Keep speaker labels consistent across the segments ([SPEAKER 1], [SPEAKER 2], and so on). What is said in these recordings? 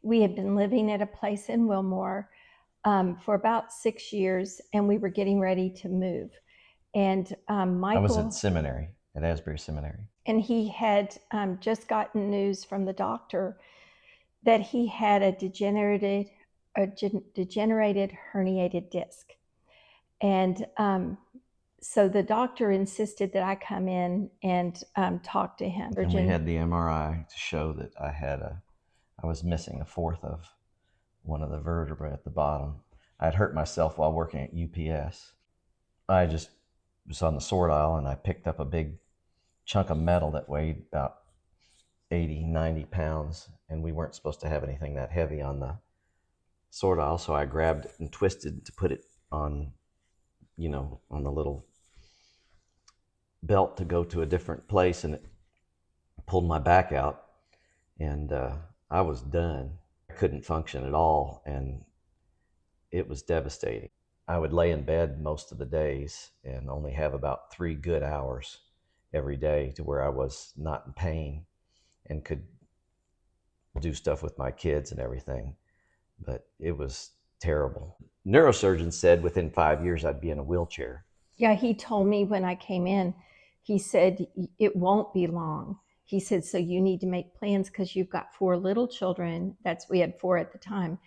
[SPEAKER 1] we had been living at a place in Wilmore for about 6 years, and we were getting ready to move. And
[SPEAKER 2] I was at
[SPEAKER 1] Michael,
[SPEAKER 2] seminary, at Asbury Seminary.
[SPEAKER 1] and he had just gotten news from the doctor that he had a degenerated herniated disc. And so the doctor insisted that I come in and talk to him.
[SPEAKER 2] And we had the MRI to show that I was missing a fourth of one of the vertebrae at the bottom. I'd hurt myself while working at UPS. I just was on the sort aisle and I picked up a big chunk of metal that weighed about 80, 90 pounds, and we weren't supposed to have anything that heavy on the sort aisle, so I grabbed it and twisted to put it on, on the little belt to go to a different place, and it pulled my back out, and I was done. I couldn't function at all, and it was devastating. I would lay in bed most of the days and only have about 3 good hours every day to where I was not in pain and could do stuff with my kids and everything. But it was terrible. Neurosurgeon said within 5 years I'd be in a wheelchair.
[SPEAKER 1] Yeah, he told me when I came in, he said, it won't be long. He said, so you need to make plans because you've got 4 little children. We had 4 at the time.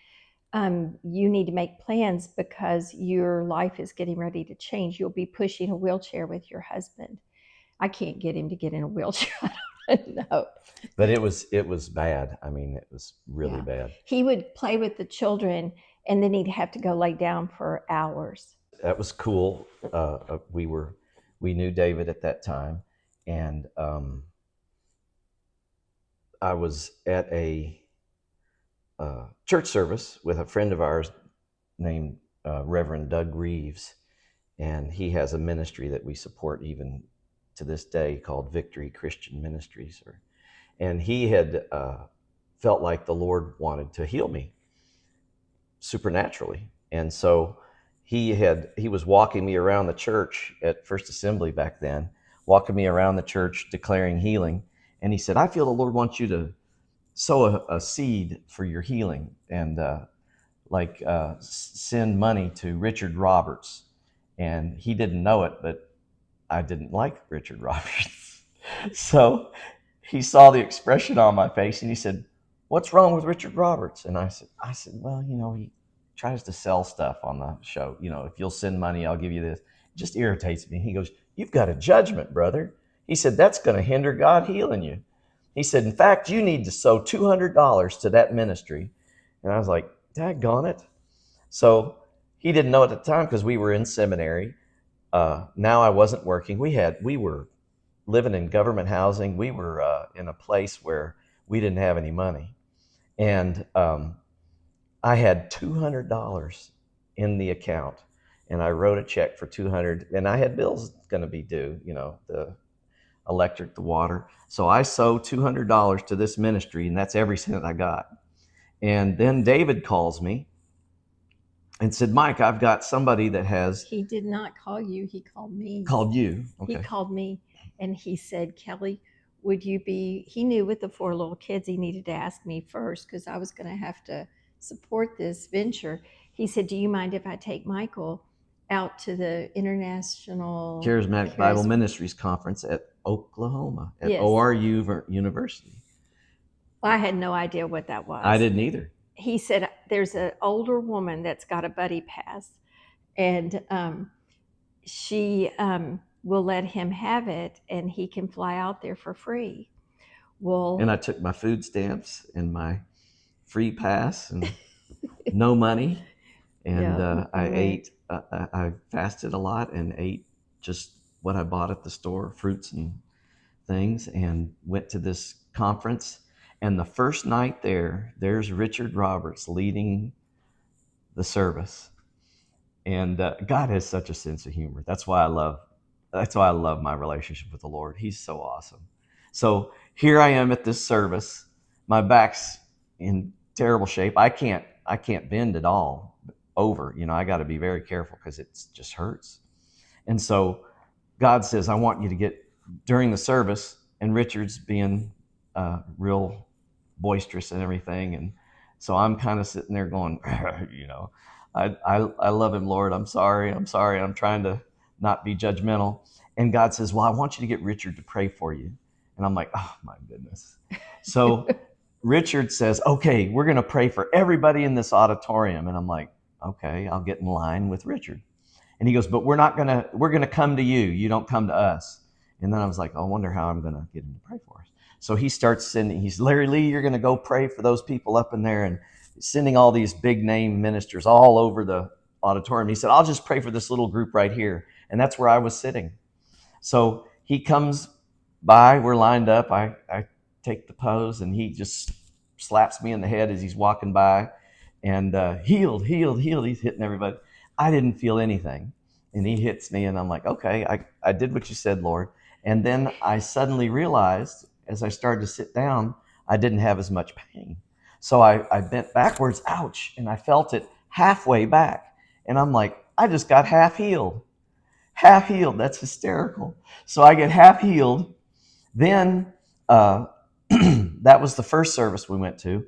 [SPEAKER 1] You need to make plans because your life is getting ready to change. You'll be pushing a wheelchair with your husband. I can't get him to get in a wheelchair. I don't know.
[SPEAKER 2] But it was bad. I mean, it was really bad.
[SPEAKER 1] He would play with the children and then he'd have to go lay down for hours.
[SPEAKER 2] That was cool. We knew David at that time, and I was at a church service with a friend of ours named Reverend Doug Reeves, and he has a ministry that we support even to this day called Victory Christian Ministries. And he had felt like the Lord wanted to heal me supernaturally, and so he was walking me around the church at First Assembly back then, walking me around the church declaring healing, and he said, I feel the Lord wants you to sow a seed for your healing and send money to Richard Roberts. And he didn't know it, but I didn't like Richard Roberts. So he saw the expression on my face and he said, what's wrong with Richard Roberts? And I said, well, he tries to sell stuff on the show. If you'll send money, I'll give you this. It just irritates me. He goes, you've got a judgment, brother. He said, that's going to hinder God healing you. He said, in fact, you need to sow $200 to that ministry. And I was like, daggone it. So he didn't know at the time because we were in seminary. Now I wasn't working. We were living in government housing. We were in a place where we didn't have any money. And I had $200 in the account, and I wrote a check for $200, and I had bills going to be due, the electric, the water. So I sewed $200 to this ministry, and that's every cent I got. And then David calls me and said, Mike, I've got somebody that has...
[SPEAKER 1] He did not call you. He called me.
[SPEAKER 2] Called you? Okay.
[SPEAKER 1] He called me, and he said, Kelly, would you be... He knew with the 4 little kids, he needed to ask me first because I was going to have to support this venture. He said, do you mind if I take Michael out to the International
[SPEAKER 2] Charismatic Bible Ministries Conference at Oklahoma, at ORU University?
[SPEAKER 1] Well, I had no idea what that was.
[SPEAKER 2] I didn't either.
[SPEAKER 1] He said, there's an older woman that's got a buddy pass, and she will let him have it, and he can fly out there for free. Well,
[SPEAKER 2] and I took my food stamps and my free pass and no money. And I ate, I fasted a lot and ate just what I bought at the store, fruits and things, and went to this conference. And the first night there's Richard Roberts leading the service. And God has such a sense of humor. That's why I love my relationship with the Lord. He's so awesome. So here I am at this service. My back's in terrible shape. I can't bend at all over. I got to be very careful because it just hurts. And so God says, I want you to get during the service, and Richard's being real boisterous and everything, and So I'm kind of sitting there going, I love him, Lord. I'm sorry. I'm sorry. I'm trying to not be judgmental. And God says, well, I want you to get Richard to pray for you. And I'm like, oh my goodness. So Richard says, okay, we're going to pray for everybody in this auditorium. And I'm like, okay, I'll get in line with Richard. And he goes, but we're going to come to you. You don't come to us. And then I was like, I wonder how I'm going to get him to pray for us. So he starts sending, he's, Larry Lee, you're going to go pray for those people up in there, and sending all these big name ministers all over the auditorium. He said, I'll just pray for this little group right here. And that's where I was sitting. So he comes by, we're lined up. I take the pose, and he just slaps me in the head as he's walking by, and healed, healed, healed. He's hitting everybody. I didn't feel anything. And he hits me, and I'm like, okay, I did what you said, Lord. And then I suddenly realized, as I started to sit down, I didn't have as much pain. So I bent backwards, ouch, and I felt it halfway back. And I'm like, I just got half healed. Half healed, that's hysterical. So I get half healed. Then that was the first service we went to.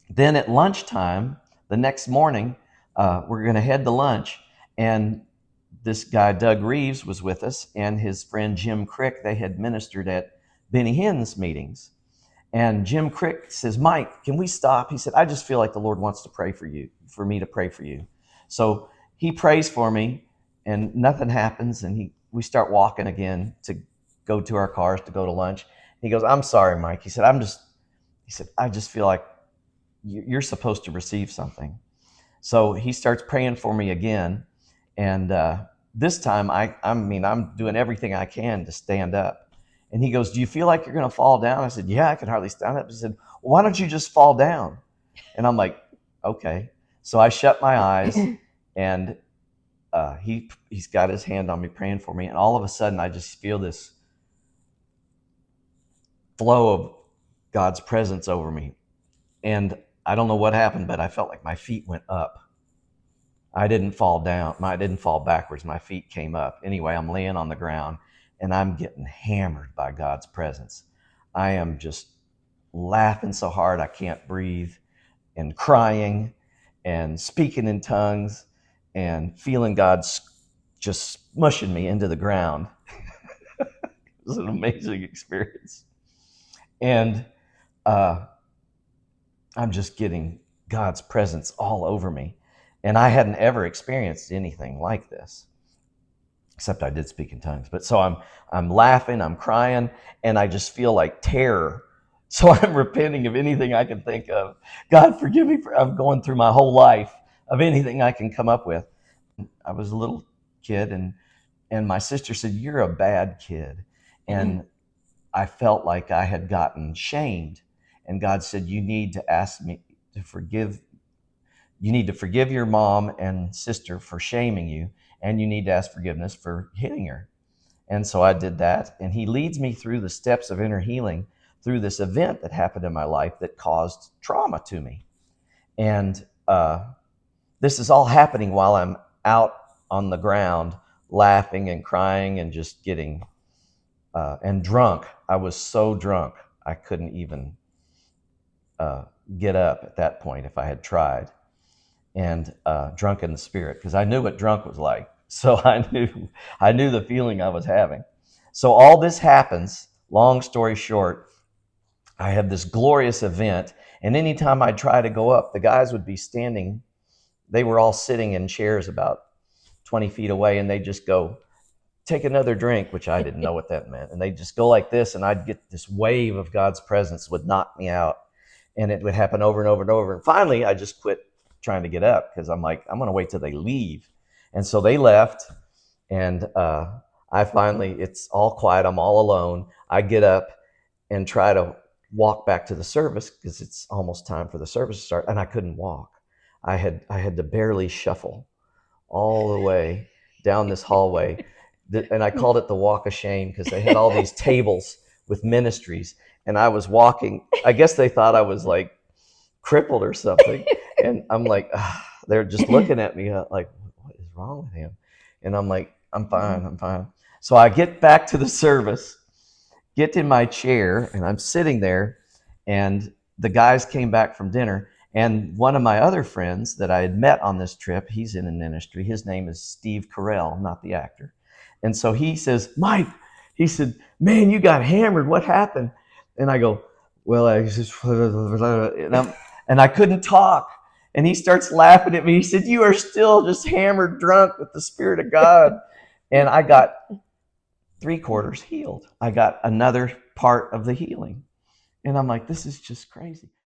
[SPEAKER 2] Then at lunchtime, the next morning, we're going to head to lunch. And this guy, Doug Reeves, was with us, and his friend Jim Crick. They had ministered at Benny Hinn's meetings. And Jim Crick says, Mike, can we stop? He said, I just feel like the Lord wants to pray for you, for me to pray for you. So he prays for me, and nothing happens. And we start walking again to go to our cars to go to lunch. He goes, I'm sorry, Mike. He said, I just feel like you're supposed to receive something. So he starts praying for me again. And this time, I'm doing everything I can to stand up. And he goes, do you feel like you're going to fall down? I said, yeah, I can hardly stand up. He said, well, why don't you just fall down? And I'm like, okay. So I shut my eyes, and he's got his hand on me praying for me. And all of a sudden, I just feel this flow of God's presence over me. And I don't know what happened, but I felt like my feet went up. I didn't fall down. I didn't fall backwards. My feet came up. Anyway, I'm laying on the ground, and I'm getting hammered by God's presence. I am just laughing so hard I can't breathe, and crying and speaking in tongues and feeling God just smushing me into the ground. It was an amazing experience. And I'm just getting God's presence all over me. And I hadn't ever experienced anything like this, except I did speak in tongues. But so I'm laughing, I'm crying, and I just feel like terror. So I'm repenting of anything I can think of. God, forgive me I'm going through my whole life of anything I can come up with. I was a little kid, and my sister said, you're a bad kid. And I felt like I had gotten shamed. And God said, you need to ask me to forgive. You need to forgive your mom and sister for shaming you, and you need to ask forgiveness for hitting her. And so I did that, and he leads me through the steps of inner healing through this event that happened in my life that caused trauma to me. And this is all happening while I'm out on the ground laughing and crying and just getting and drunk. I was so drunk I couldn't even get up at that point if I had tried. And drunk in the spirit, because I knew what drunk was like. So I knew the feeling I was having. So all this happens, long story short, I had this glorious event, and anytime I'd try to go up, the guys would be standing, they were all sitting in chairs about 20 feet away, and they'd just go, take another drink, which I didn't know what that meant. And they'd just go like this, and I'd get this wave of God's presence would knock me out. And it would happen over and over and over. And finally, I just quit trying to get up, because I'm like, I'm going to wait till they leave. And so they left, and I finally, it's all quiet. I'm all alone. I get up and try to walk back to the service, because it's almost time for the service to start, and I couldn't walk. I had to barely shuffle all the way down this hallway. And I called it the walk of shame, because they had all these tables with ministries, and I was walking. I guess they thought I was like crippled or something. And I'm like, they're just looking at me like, what is wrong with him? And I'm like, I'm fine. So I get back to the service, get in my chair, and I'm sitting there, and the guys came back from dinner, And one of my other friends that I had met on this trip, he's in a ministry. His name is Steve Carell, not the actor. And so he says, Mike, he said, man, you got hammered. What happened? And I go, well, I just, and I couldn't talk. And he starts laughing at me. He said, you are still just hammered drunk with the Spirit of God. And I got 3/4 healed. I got another part of the healing. And I'm like, this is just crazy.